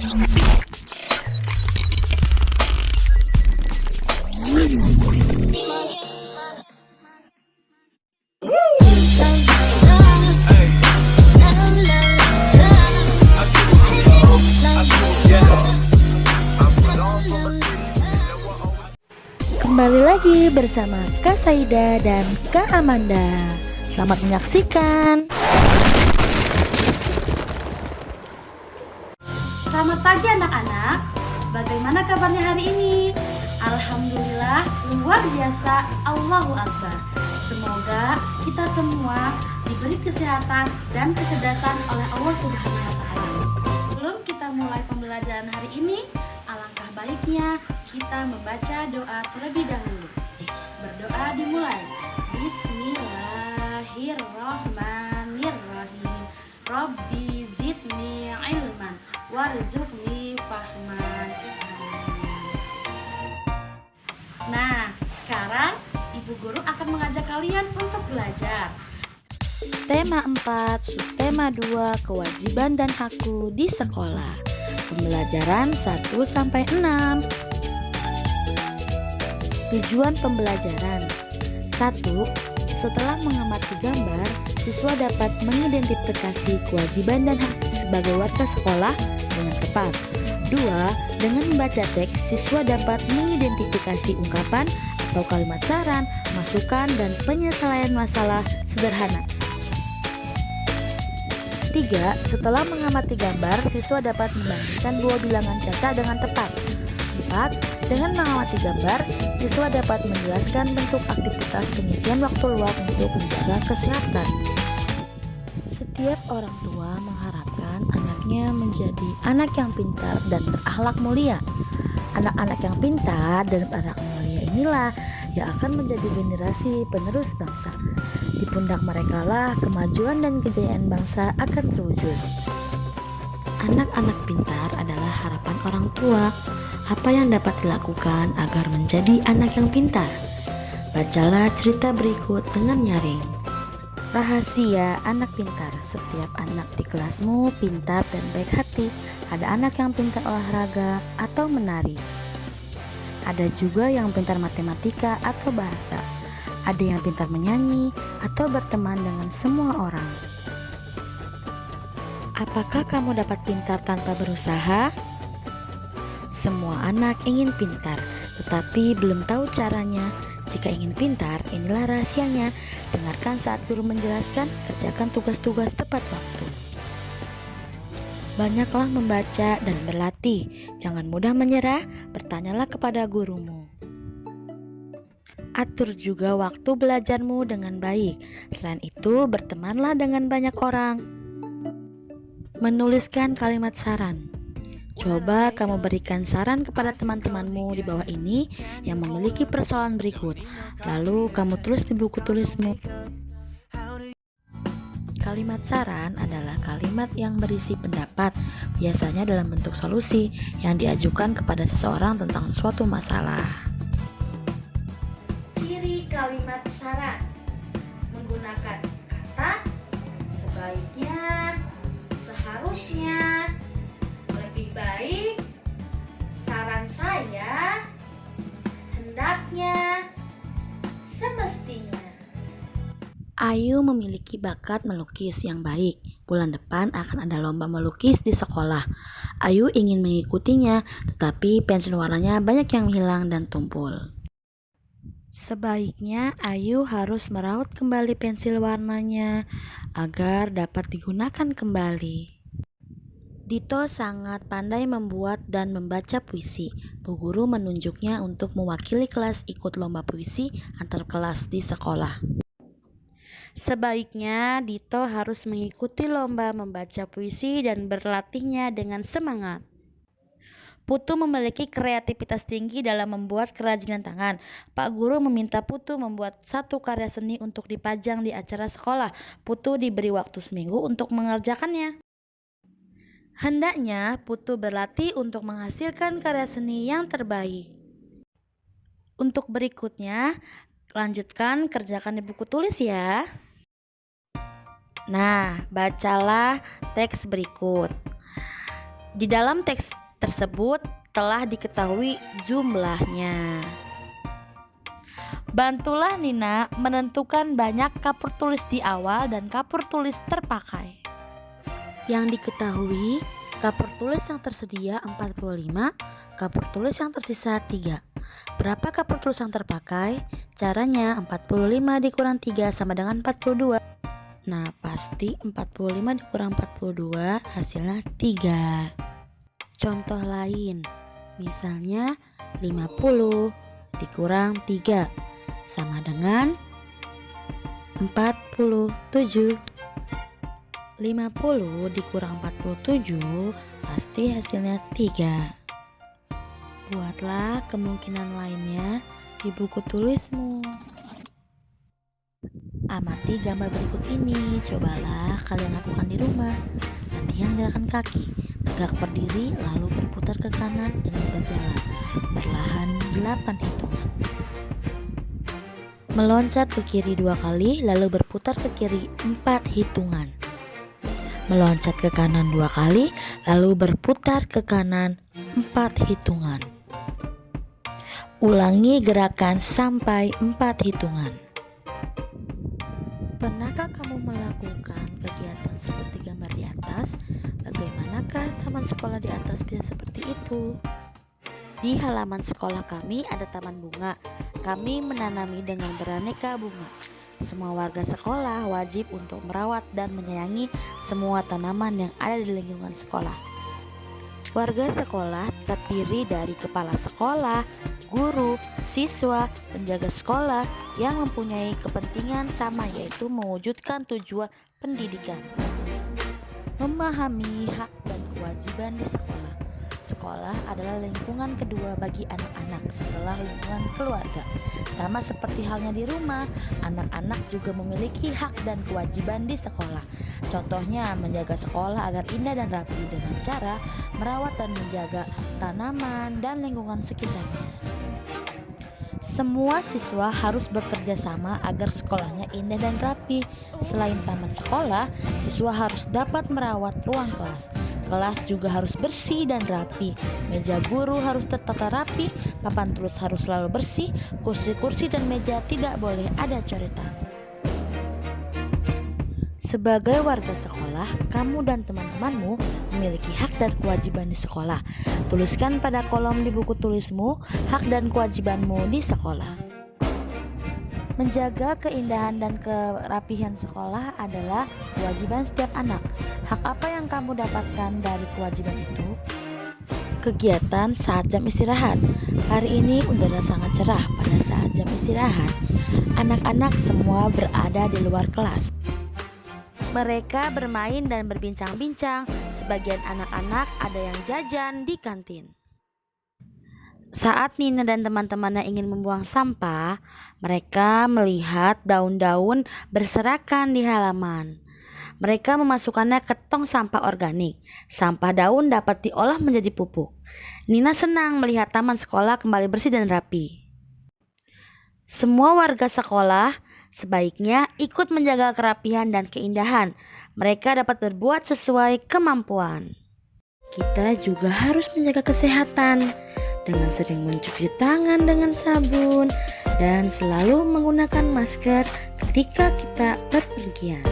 Kembali lagi bersama Kak Saida dan Kak Amanda. Selamat menyaksikan. Selamat pagi anak-anak. Bagaimana kabarnya hari ini? Alhamdulillah, luar biasa. Allahu Akbar. Semoga kita semua diberi kesehatan dan kecerdasan oleh Allah Subhanahu wa taala. Sebelum kita mulai pembelajaran hari ini, alangkah baiknya kita membaca doa terlebih dahulu. Berdoa dimulai. Bismillahirrahmanirrahim. Rabbi zidni ilman warzuqni fahman. Nah, sekarang Ibu Guru akan mengajak kalian untuk belajar. Tema 4, subtema 2, kewajiban dan hakku di sekolah. Pembelajaran 1-6. Tujuan pembelajaran. 1. Setelah mengamati gambar, siswa dapat mengidentifikasi kewajiban dan hak sebagai warga sekolah dengan tepat. 2. Dengan membaca teks, siswa dapat mengidentifikasi ungkapan atau kalimat saran, masukan, dan penyelesaian masalah sederhana. 3. Setelah mengamati gambar, siswa dapat membandingkan dua bilangan caca dengan tepat. 4. Dengan mengamati gambar, siswa dapat menjelaskan bentuk aktivitas pengisian waktu luang untuk menjaga kesehatan. Setiap orang tua mengharapkan anaknya menjadi anak yang pintar dan berakhlak mulia. Anak-anak yang pintar dan berakhlak mulia inilah yang akan menjadi generasi penerus bangsa. Di pundak mereka lah kemajuan dan kejayaan bangsa akan terwujud. Anak-anak pintar adalah harapan orang tua. Apa yang dapat dilakukan agar menjadi anak yang pintar? Bacalah cerita berikut dengan nyaring. Rahasia anak pintar. Setiap anak di kelasmu pintar dan baik hati. Ada anak yang pintar olahraga atau menari. Ada juga yang pintar matematika atau bahasa. Ada yang pintar menyanyi atau berteman dengan semua orang. Apakah kamu dapat pintar tanpa berusaha? Semua anak ingin pintar, tetapi belum tahu caranya. Jika ingin pintar, inilah rahasianya. Dengarkan saat guru menjelaskan, kerjakan tugas-tugas tepat waktu. Banyaklah membaca dan berlatih. Jangan mudah menyerah, bertanyalah kepada gurumu. Atur juga waktu belajarmu dengan baik. Selain itu, bertemanlah dengan banyak orang. Menuliskan kalimat saran. Coba kamu berikan saran kepada teman-temanmu di bawah ini yang memiliki persoalan berikut. Lalu kamu tulis di buku tulismu. Kalimat saran adalah kalimat yang berisi pendapat, biasanya dalam bentuk solusi yang diajukan kepada seseorang tentang suatu masalah. Ciri kalimat saran. Menggunakan kata sebaiknya, seharusnya, lebih baik, saran saya, hendaknya, semestinya. Ayu memiliki bakat melukis yang baik. Bulan depan akan ada lomba melukis di sekolah. Ayu ingin mengikutinya, tetapi pensil warnanya banyak yang hilang dan tumpul. Sebaiknya Ayu harus merawat kembali pensil warnanya agar dapat digunakan kembali. Dito sangat pandai membuat dan membaca puisi. Bu guru menunjuknya untuk mewakili kelas ikut lomba puisi antar kelas di sekolah. Sebaiknya Dito harus mengikuti lomba membaca puisi dan berlatihnya dengan semangat. Putu memiliki kreativitas tinggi dalam membuat kerajinan tangan. Pak guru meminta Putu membuat satu karya seni untuk dipajang di acara sekolah. Putu diberi waktu seminggu untuk mengerjakannya. Hendaknya Putu berlatih untuk menghasilkan karya seni yang terbaik. Untuk berikutnya, lanjutkan kerjakan di buku tulis ya. Nah, bacalah teks berikut. Di dalam teks tersebut telah diketahui jumlahnya. Bantulah Nina menentukan banyak kapur tulis di awal dan kapur tulis terpakai. Yang diketahui, kapur tulis yang tersedia 45, kapur tulis yang tersisa 3. Berapa kapur tulis yang terpakai? Caranya 45 dikurang 3 sama dengan 42. Nah, pasti 45 dikurang 42 hasilnya 3. Contoh lain, misalnya 50 dikurang 3 sama dengan 47. 50 dikurang 47 pasti hasilnya 3. Buatlah kemungkinan lainnya di buku tulismu. Amati gambar berikut ini. Cobalah kalian lakukan di rumah. Latihan gerakan kaki. Tegak berdiri lalu berputar ke kanan dengan berjalan perlahan 8 hitungan. Meloncat ke kiri 2 kali lalu berputar ke kiri 4 hitungan. Meloncat ke kanan 2 kali lalu berputar ke kanan 4 hitungan. Ulangi gerakan sampai 4 hitungan. Pernahkah kamu melakukan kegiatan seperti gambar di atas? Bagaimanakah taman sekolah di atas bisa seperti itu? Di halaman sekolah kami ada taman bunga. Kami menanami dengan beraneka bunga. Semua warga sekolah wajib untuk merawat dan menyayangi semua tanaman yang ada di lingkungan sekolah. Warga sekolah terdiri dari kepala sekolah, guru, siswa, penjaga sekolah yang mempunyai kepentingan sama, yaitu mewujudkan tujuan pendidikan. Memahami hak dan kewajiban di sekolah. Sekolah adalah lingkungan kedua bagi anak-anak setelah lingkungan keluarga. Sama seperti halnya di rumah, anak-anak juga memiliki hak dan kewajiban di sekolah. Contohnya menjaga sekolah agar indah dan rapi dengan cara merawat dan menjaga tanaman dan lingkungan sekitarnya. Semua siswa harus bekerja sama agar sekolahnya indah dan rapi. Selain taman sekolah, siswa harus dapat merawat ruang kelas. Kelas juga harus bersih dan rapi. Meja guru harus tertata rapi, papan tulis harus selalu bersih, kursi-kursi dan meja tidak boleh ada coretan. Sebagai warga sekolah, kamu dan teman-temanmu memiliki hak dan kewajiban di sekolah. Tuliskan pada kolom di buku tulismu hak dan kewajibanmu di sekolah. Menjaga keindahan dan kerapihan sekolah adalah kewajiban setiap anak. Hak apa yang kamu dapatkan dari kewajiban itu? Kegiatan saat jam istirahat. Hari ini udara sangat cerah. Pada saat jam istirahat, anak-anak semua berada di luar kelas. Mereka bermain dan berbincang-bincang. Sebagian anak-anak ada yang jajan di kantin. Saat Nina dan teman-temannya ingin membuang sampah, mereka melihat daun-daun berserakan di halaman. Mereka memasukkannya ke tong sampah organik. Sampah daun dapat diolah menjadi pupuk. Nina senang melihat taman sekolah kembali bersih dan rapi. Semua warga sekolah sebaiknya ikut menjaga kerapihan dan keindahan. Mereka dapat berbuat sesuai kemampuan. Kita juga harus menjaga kesehatan dengan sering mencuci tangan dengan sabun dan selalu menggunakan masker ketika kita berpergian.